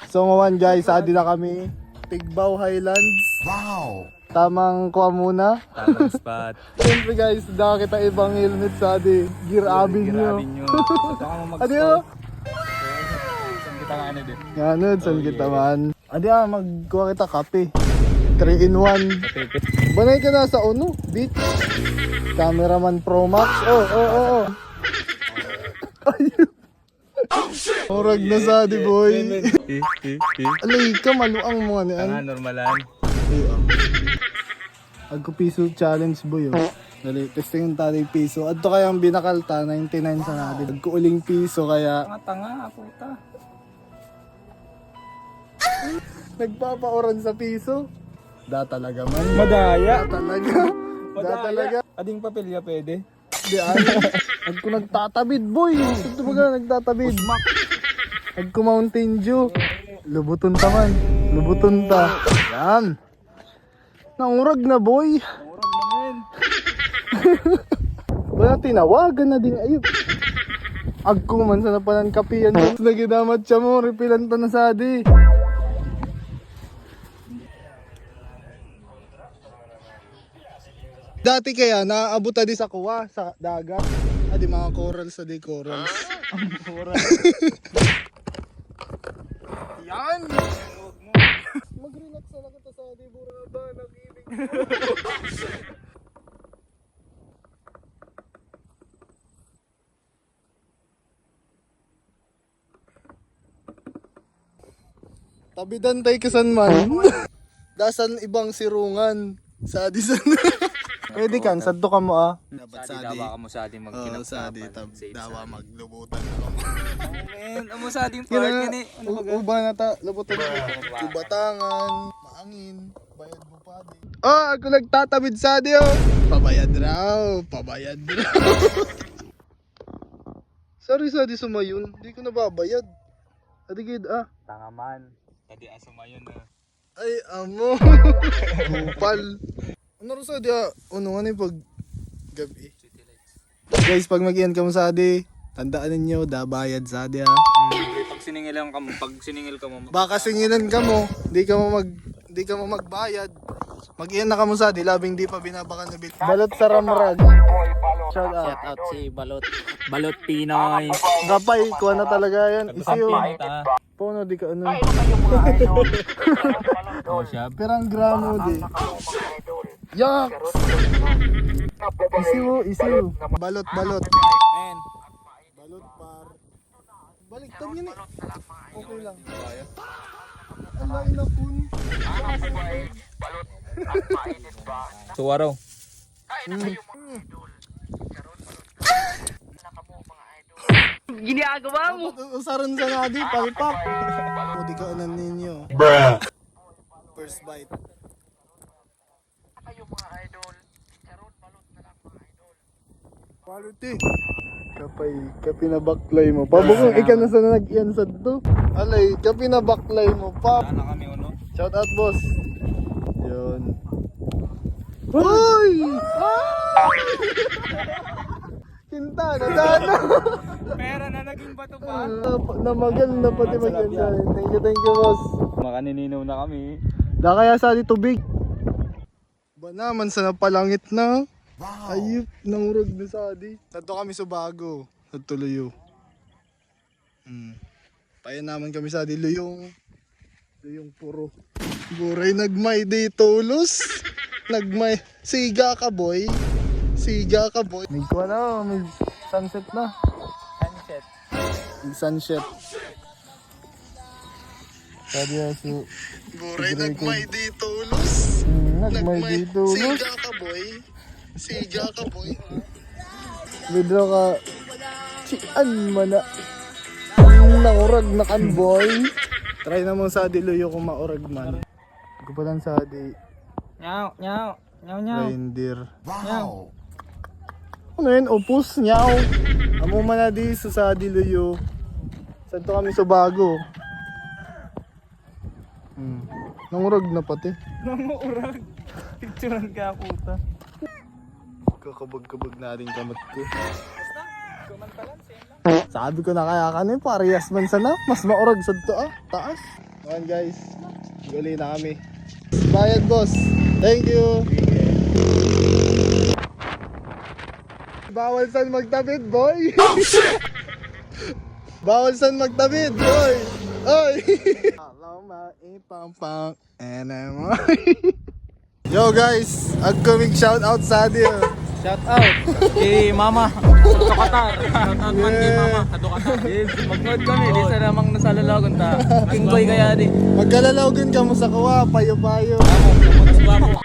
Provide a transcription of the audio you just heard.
So ngawan guys, adi na kami. Tigbaw Highlands. Wow! Tamang kuha muna. Tamang spot. Siyempre guys, dahil kita ibang helmet sa adi. Gear abin nyo. Girabin nyo. Baka mo Adi o? Saan kita nga ano din? Ganun, saan kita man. Adi magkuha kita kape. 3 in 1. Banay ka na sa uno, beach. Cameraman Pro Max. Oh. Ayun. Murag na sa adi boy. Alay ka, maluang mga niyan. Tanga, normalan. Agko piso challenge boy oh. Dali, testingin tayo yung piso. Adto kaya ang binakalta, 99 sa natin. Agko uling piso kaya Tanga, puta. nagpapaoran sa piso. Da talaga man. Madaya. Da talaga. Ading papelya pwede. Di ano. Agko nagtatabid boy. Ito baga nagtatabid. Agko Mountain Dew. Lubuton ta man. Lubuton ta. Yan. Nangurag na boy. Murag naman. Wala tinawagan na din ayun. Agko man sa napanan kapiyan. Nagidamat siya mo. Repilan ta na sa adi. Dati kaya naaabot di sa kuwa sa dagat. Adi mga corals sa di corals. Yan! Mag-relax na lang kita sa adi buraba. Nakilig mo. Tabidan tayo kasan man. Dasan ibang sirungan. Sa adi san. Pwede kan, sadto ka mo ah. Dapat Sadi, dawa ka mo sa ating Oo, sa adi. Dawa maglubutan ako. Men, amo sa ating part yan eh. Uba na ta, lubutan mo. Kubatangan, maangin, bayad mo pa di. Oh, ako nagtatabid sa adi oh. Pabayad raw. Sorry sa adi sumayon, di ko nababayad. Adi gid ah. Tanga man. Tadi asumayon na. Ay, amo. Kupal. Ano rin sa dia? Ano nga na yung pag gabi? Guys, pag mag-iyan ka mo sa adi, tandaan ninyo, dabayad sa adi ha. Pag siningil ka mo. Baka singilan ka mo, di ka mo magbayad. Mag-iyan na ka mo sa adi, labing di pa binabakan na bil. Balot sa ramrag. Shout out. Shout out si Balot. Balot Pinoy. Kapay, kuha na talaga yan. Isiyo. Pinita. Pono di ka ano. Oh, siya. Perang gramo di. Yak! Isiyo. Balot. Men. Balot par. Baliktad yun eh. Okay lang. Ala inapun. Suwaraw. Ginagawa mo. Usaran sa nadi, palpak. O di ka anan ninyo. First bite. Quality. Kapinabaklay mo. Pabukong ikaw na sa nag-iyan sa to. Alay, kapinabaklay mo pa. Wala na kami uno. Shout out boss. Yun. Hoy! Kinta na sana. Pera na naging bato pa. Namagal na pati maganda. Thank you boss. Makanininaw na kami. Da kaya sa di tubig. Ba naman sa napalangit na. Wow! Ayup, nangurog na sa di. Tato kami sa bago. Sa Tuluyo. Payan naman kami sa di Luyong puro. Buray nagmay di tulos. Nagmay. Siga ka boy. May kuha na, may sunset na. May sunset. Sabi aso. Buray nagmay di tulos. Nagmay di tulos. Siga ka boy. Bidro ka. Sian man na. Nangurag na kan boy. Try na mo sa Diluyo kung maurag man. Ko pa lang sa di Nyaw. reindeer. Wow! Ano yun? Opus nyaw. Amo man na di sa Diluyo. Santo kami sa bago. Nangurag na pati. Nanguurag. Picturean ka puta. Kakabag-kabag na rin kamot ko. Sabi ko na kaya ka na parehas man sana. Mas maurag sa to taas. Ayan guys, uli na kami. Bayad boss. Thank you. Bawal saan magtabid, boy. Bawal saan magtabid, boy. Oy. Alama ipang-pang. Yo guys, upcoming shoutout sa atin. Shout out kay Mama sa Qatar. Shout out man kay Mama sa Qatar. Yes, mag-nood kami di sa namang nasalalagon ta. King boy kaya di. Magkalalawagan ka mo sa kuwa, payo-payo. Mas guwapo.